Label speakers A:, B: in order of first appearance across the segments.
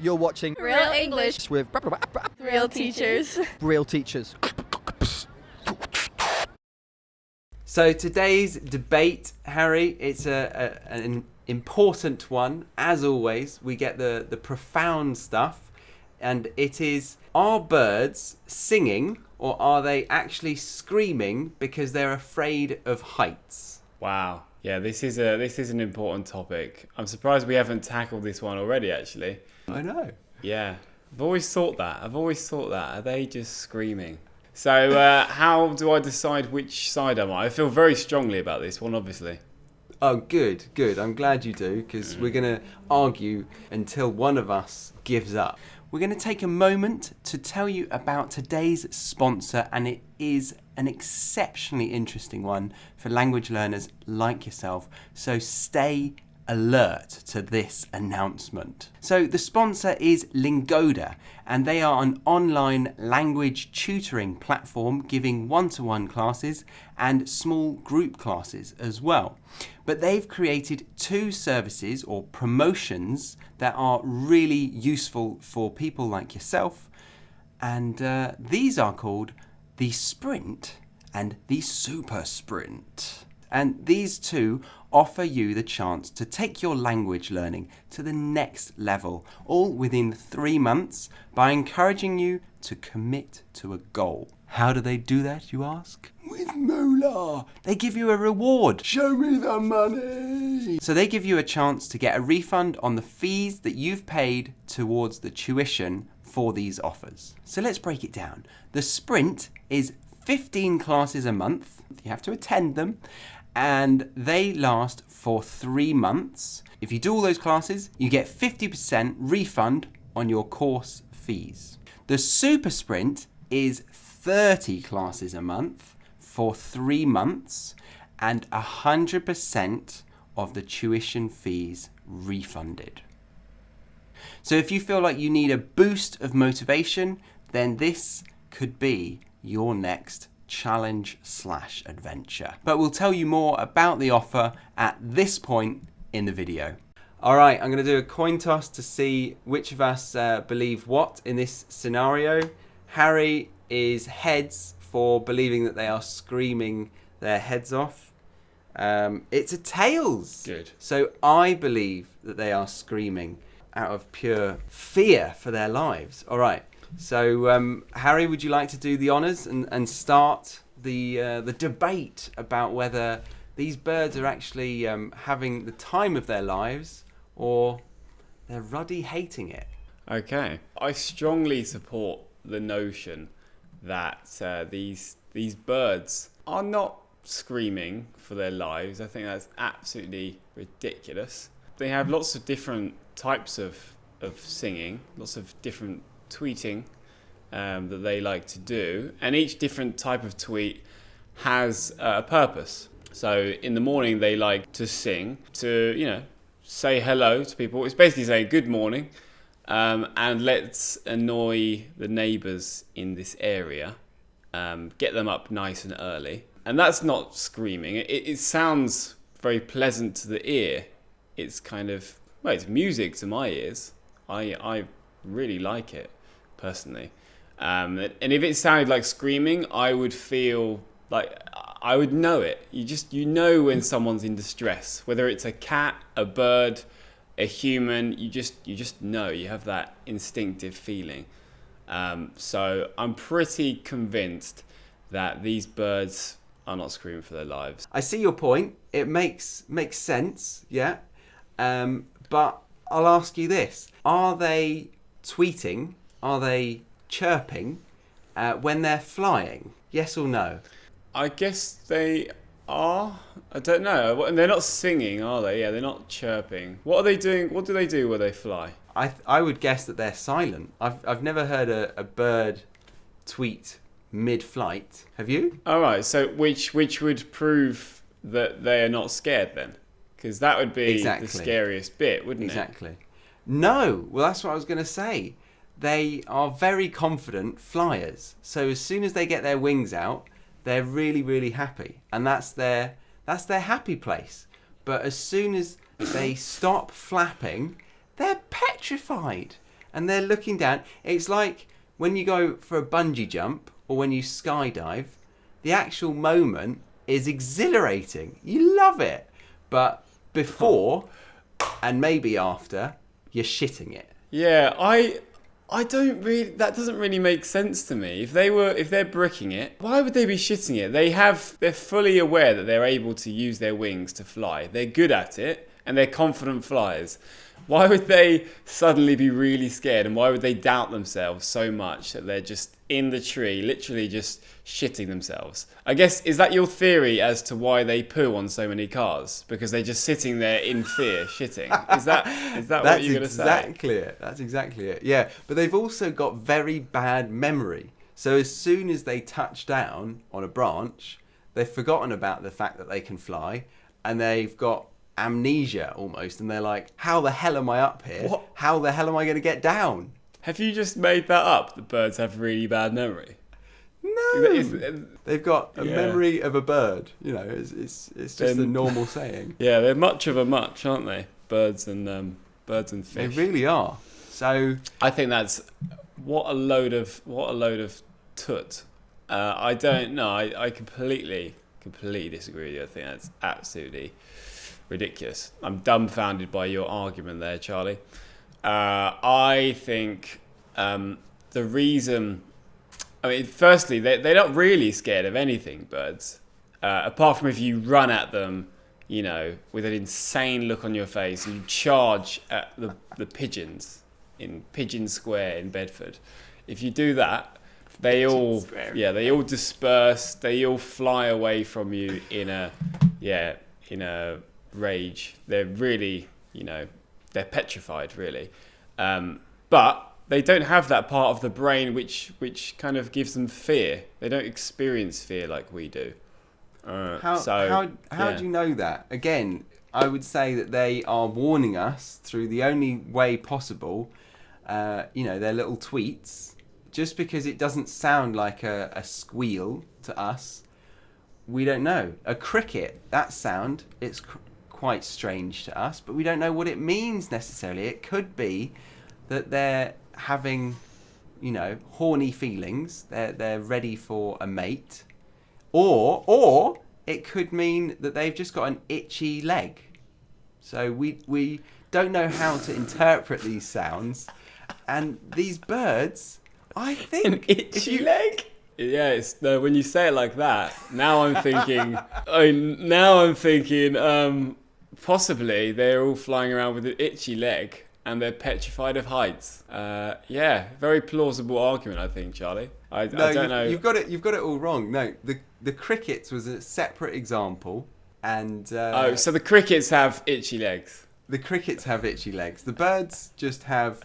A: You're watching
B: Real English
A: with
B: Real Teachers.
A: Real Teachers.
C: So today's debate, Harry, it's an important one. As always, we get the profound stuff, and it is: are birds singing or are they actually screaming because they're afraid of heights?
D: Wow. Yeah, this is an important topic. I'm surprised we haven't tackled this one already, actually.
C: I know.
D: Yeah. I've always thought that. Are they just screaming? So how do I decide which side am I? I feel very strongly about this one, obviously.
C: Oh, good. I'm glad you do, because we're going to argue until one of us gives up. We're going to take a moment to tell you about today's sponsor, and it is an exceptionally interesting one for language learners like yourself. So stay alert to this announcement. So the sponsor is Lingoda, and they are an online language tutoring platform giving one-to-one classes and small group classes as well. But they've created two services or promotions that are really useful for people like yourself, and these are called the Sprint and the Super Sprint. And these two offer you the chance to take your language learning to the next level, all within 3 months, by encouraging you to commit to a goal. How do they do that, you ask? With moolah. They give you a reward. Show me the money. So they give you a chance to get a refund on the fees that you've paid towards the tuition for these offers. So let's break it down. The Sprint is 15 classes a month. You have to attend them, and they last for 3 months. If you do all those classes, you get 50% refund on your course fees. The Super Sprint is 30 classes a month for 3 months and 100% of the tuition fees refunded. So if you feel like you need a boost of motivation, then this could be your next challenge/adventure. But we'll tell you more about the offer at this point in the video. All right, I'm going to do a coin toss to see which of us believe what in this scenario. Harry is heads for believing that they are screaming their heads off. It's a tails.
D: Good.
C: So I believe that they are screaming out of pure fear for their lives. All right. So, Harry, would you like to do the honours and start the debate about whether these birds are actually having the time of their lives or they're ruddy hating it?
D: Okay. I strongly support the notion that these birds are not screaming for their lives. I think that's absolutely ridiculous. They have lots of different types of singing, lots of different tweeting that they like to do, and each different type of tweet has a purpose. So in the morning they like to sing, to say hello to people. It's basically saying good morning, and let's annoy the neighbours in this area, get them up nice and early. And that's not screaming. It sounds very pleasant to the ear. It's kind of, well, it's music to my ears. I really like it personally, and if it sounded like screaming, I would feel like I would know it. You know when someone's in distress, whether it's a cat, a bird, a human. You just know. You have that instinctive feeling. So I'm pretty convinced that these birds are not screaming for their lives.
C: I see your point. It makes sense, yeah. But I'll ask you this: are they tweeting? Are they chirping when they're flying? Yes or no?
D: I guess they are. I don't know. And they're not singing, are they? Yeah, they're not chirping. What are they doing? What do they do when they fly?
C: I would guess that they're silent. I've never heard a bird tweet mid-flight. Have you?
D: All right. So which would prove that they are not scared then? Because that would be
C: Exactly.
D: the scariest bit, wouldn't it?
C: Exactly. No. Well, that's what I was going to say. They are very confident flyers. So as soon as they get their wings out, they're really, really happy. And that's their happy place. But as soon as they stop flapping, they're petrified. and they're looking down. It's like when you go for a bungee jump or when you skydive, the actual moment is exhilarating. You love it. But before and maybe after, you're shitting it.
D: Yeah, I don't really. That doesn't really make sense to me. If they're bricking it, why would they be shitting it? They're fully aware that they're able to use their wings to fly. They're good at it, and they're confident flyers. Why would they suddenly be really scared, and why would they doubt themselves so much that they're just in the tree, literally just shitting themselves? I guess, is that your theory as to why they poo on so many cars? Because they're just sitting there in fear, shitting. Is that what you're going to say?
C: That's exactly it. That's exactly it. Yeah, but they've also got very bad memory. So as soon as they touch down on a branch, they've forgotten about the fact that they can fly, and they've got amnesia almost, and they're like, how the hell am I up here?
D: What?
C: How the hell am I going to get down?
D: Have you just made that up, that birds have really bad memory?
C: No, they've got a memory of a bird. You know, it's just a normal saying.
D: Yeah, they're much of a much, aren't they? Birds and fish.
C: They really are. So
D: I think that's what a load of tut. I don't know. I completely disagree with you. I think that's absolutely ridiculous. I'm dumbfounded by your argument there, Charlie. I think the reason... I mean, firstly, they're not really scared of anything, birds. Apart from if you run at them, you know, with an insane look on your face and you charge at the pigeons in Pigeon Square in Bedford. If you do that, they all disperse. They all fly away from you in a rage. They're really, you know, they're petrified, really. But they don't have that part of the brain which kind of gives them fear. They don't experience fear like we do.
C: How do you know that? Again, I would say that they are warning us through the only way possible. You know, their little tweets. Just because it doesn't sound like a squeal to us, we don't know. A cricket, that sound, it's quite strange to us, but we don't know what it means necessarily. It could be that they're having, you know, horny feelings. They're ready for a mate, or it could mean that they've just got an itchy leg. So we don't know how to interpret these sounds, and these birds, I think,
D: an itchy leg. Yeah, it's when you say it like that. Now I'm thinking. Possibly they're all flying around with an itchy leg and they're petrified of heights. Yeah, very plausible argument, I think, Charlie. I don't know.
C: You've got it all wrong. No, the crickets was a separate example, and
D: so the crickets have itchy legs.
C: The crickets have itchy legs. The birds just have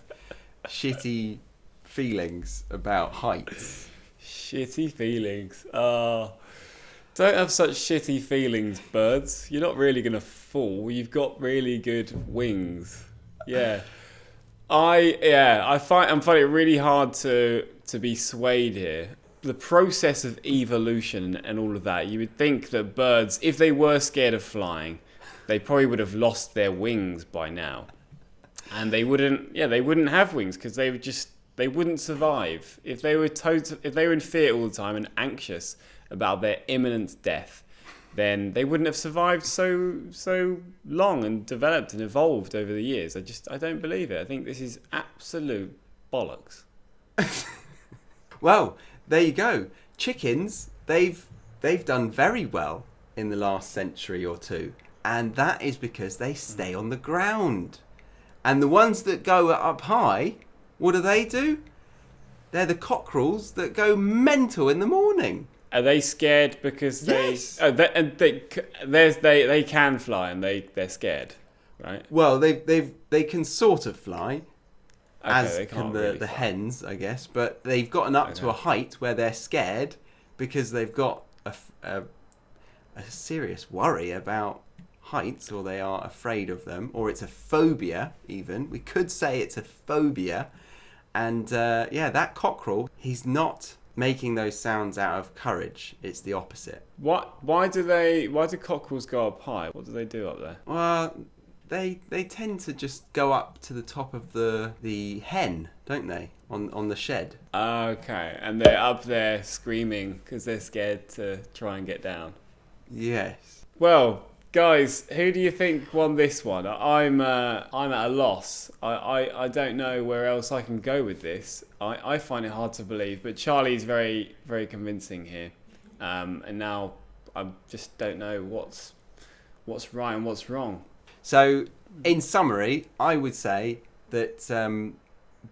C: shitty feelings about heights.
D: Shitty feelings. Don't have such shitty feelings, birds. You're not really gonna fall. You've got really good wings. Yeah. I'm finding it really hard to be swayed here. The process of evolution and all of that, you would think that birds, if they were scared of flying, they probably would have lost their wings by now. And they wouldn't have wings because they wouldn't survive. If they were in fear all the time and anxious about their imminent death, then they wouldn't have survived so long and developed and evolved over the years. I don't believe it. I think this is absolute bollocks.
C: Well, there you go. Chickens, they've done very well in the last century or two, and that is because they stay on the ground. And the ones that go up high, what do? They're the cockerels that go mental in the morning.
D: Are they scared because they can fly and they're scared, right?
C: Well, they can sort of fly, as
D: they
C: can
D: can't really
C: the
D: fly.
C: hens, I guess. But they've gotten up to a height where they're scared because they've got a serious worry about heights, or they are afraid of them, or it's a phobia even. We could say it's a phobia. And that cockerel, he's not making those sounds out of courage. It's the opposite.
D: Why do cockerels go up high? What do they do up there?
C: Well, They tend to just go up to the top of the hen, don't they? On the shed.
D: Okay, and they're up there screaming because they're scared to try and get down.
C: Yes.
D: Well, guys, who do you think won this one? I'm at a loss. I don't know where else I can go with this. I find it hard to believe, but Charlie's very, very convincing here. And now I just don't know what's right and what's wrong.
C: So, in summary, I would say that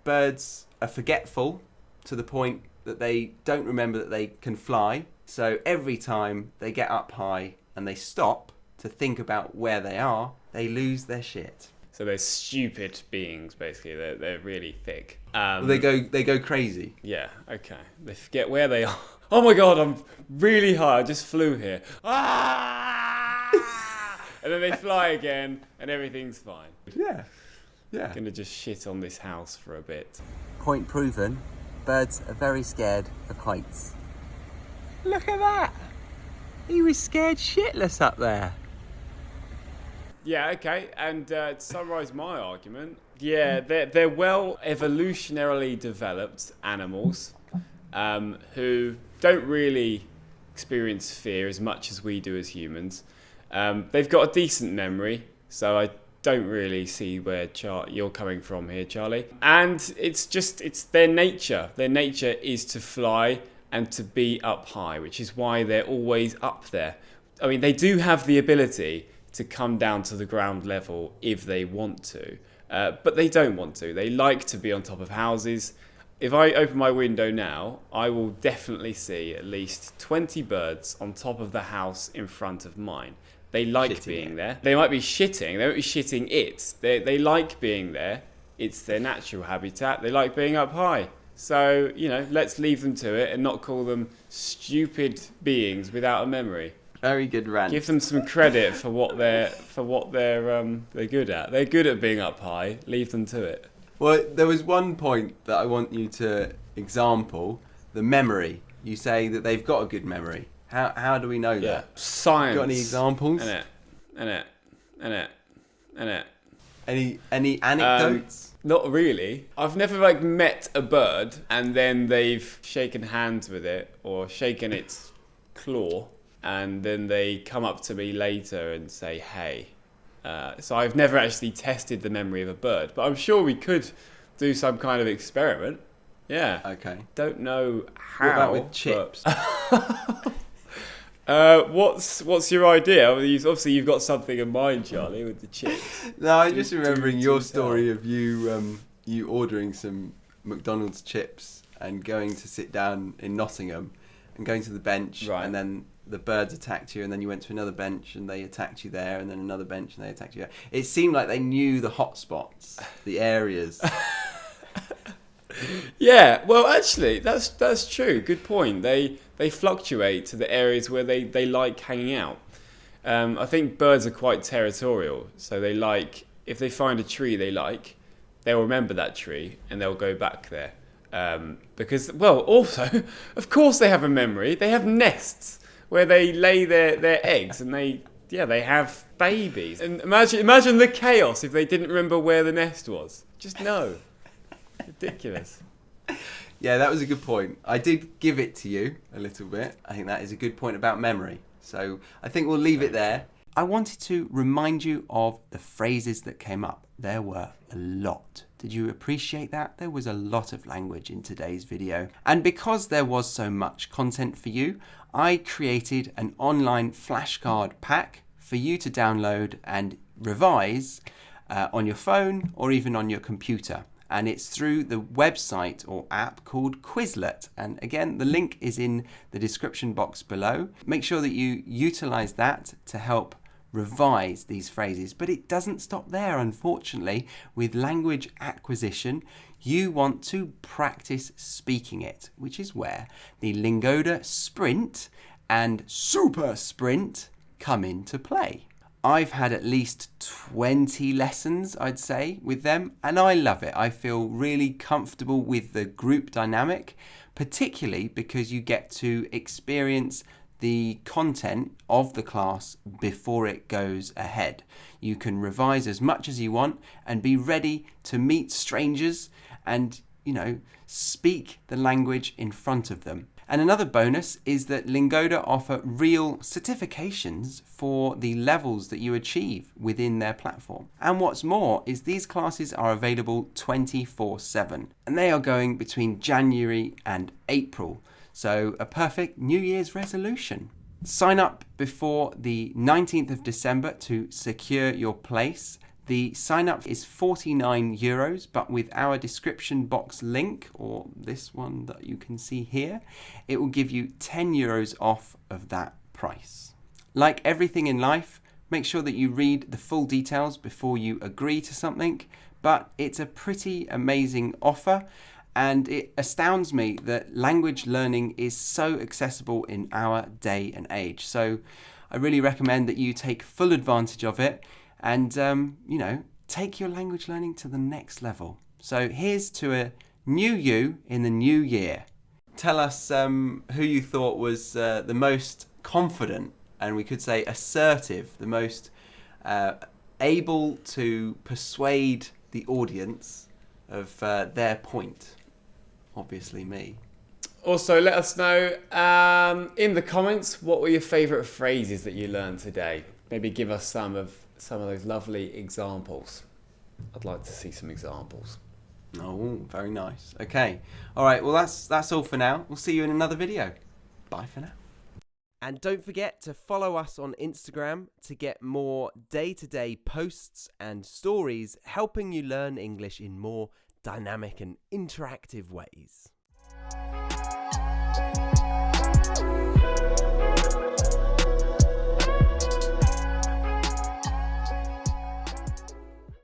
C: birds are forgetful to the point that they don't remember that they can fly. So every time they get up high and they stop to think about where they are, they lose their shit.
D: So they're stupid beings, basically. They're really thick.
C: Well, they go crazy.
D: Yeah, okay. They forget where they are. Oh my god, I'm really high. I just flew here. Ah! And then they fly again, and everything's fine.
C: Yeah.
D: Gonna just shit on this house for a bit.
C: Point proven. Birds are very scared of heights. Look at that. He was scared shitless up there.
D: Yeah, okay. And to summarise my argument, yeah, they're well evolutionarily developed animals who don't really experience fear as much as we do as humans. They've got a decent memory, so I don't really see where you're coming from here, Charlie. And it's their nature. Their nature is to fly and to be up high, which is why they're always up there. I mean, they do have the ability to come down to the ground level if they want to, but they don't want to. They like to be on top of houses. If I open my window now, I will definitely see at least 20 birds on top of the house in front of mine. They like
C: Shitting
D: being
C: it.
D: there. They might be shitting. They might be shitting it. They like being there. It's their natural habitat. They like being up high. So, let's leave them to it and not call them stupid beings without a memory.
C: Very good rant.
D: Give them some credit for what they're good at. They're good at being up high. Leave them to it.
C: Well, there was one point that I want you to example, the memory. You say that they've got a good memory. How do we know that?
D: Science.
C: Got any examples?
D: And it.
C: Any anecdotes?
D: Not really. I've never met a bird and then they've shaken hands with it or shaken its claw and then they come up to me later and say, hey. So I've never actually tested the memory of a bird, but I'm sure we could do some kind of experiment. Yeah.
C: Okay.
D: Don't know how.
C: What about with chips?
D: What's your idea? Obviously, you've got something in mind, Charlie, with the chips.
C: No, I'm just remembering your story of you ordering some McDonald's chips and going to sit down in Nottingham and going to the bench,
D: Right.
C: and then the birds attacked you, and then you went to another bench and they attacked you there, and then another bench and they attacked you there. It seemed like they knew the hot spots, the areas.
D: Yeah, well, actually, that's true. Good point. They fluctuate to the areas where they like hanging out. I think birds are quite territorial, so they like, if they find a tree they like, they'll remember that tree and they'll go back there. Because, well, also, of course they have a memory. They have nests where they lay their eggs and they have babies. And imagine the chaos if they didn't remember where the nest was. Just no. Ridiculous.
C: Yeah, that was a good point. I did give it to you a little bit. I think that is a good point about memory. So I think we'll leave it there. I wanted to remind you of the phrases that came up. There were a lot. Did you appreciate that? There was a lot of language in today's video. And because there was so much content for you, I created an online flashcard pack for you to download and revise on your phone or even on your computer. And it's through the website or app called Quizlet. And again, the link is in the description box below. Make sure that you utilize that to help revise these phrases. But it doesn't stop there, unfortunately. With language acquisition, you want to practice speaking it, which is where the Lingoda Sprint and Super Sprint come into play. I've had at least 20 lessons, I'd say, with them, and I love it. I feel really comfortable with the group dynamic, particularly because you get to experience the content of the class before it goes ahead. You can revise as much as you want and be ready to meet strangers and, speak the language in front of them. And another bonus is that Lingoda offer real certifications for the levels that you achieve within their platform. And what's more is these classes are available 24/7 and they are going between January and April. So a perfect New Year's resolution. Sign up before the 19th of December to secure your place. The sign up is €49, but with our description box link, or this one that you can see here, it will give you €10 off of that price. Like everything in life, make sure that you read the full details before you agree to something, but it's a pretty amazing offer. And it astounds me that language learning is so accessible in our day and age. So I really recommend that you take full advantage of it and, take your language learning to the next level. So here's to a new you in the new year. Tell us who you thought was the most confident, and we could say assertive, the most able to persuade the audience of their point. Obviously me.
D: Also, let us know in the comments what were your favourite phrases that you learned today. Maybe give us some of those lovely examples. I'd like to see some examples.
C: Oh, very nice. Okay. All right. Well, that's all for now. We'll see you in another video. Bye for now. And don't forget to follow us on Instagram to get more day-to-day posts and stories helping you learn English in more dynamic and interactive ways.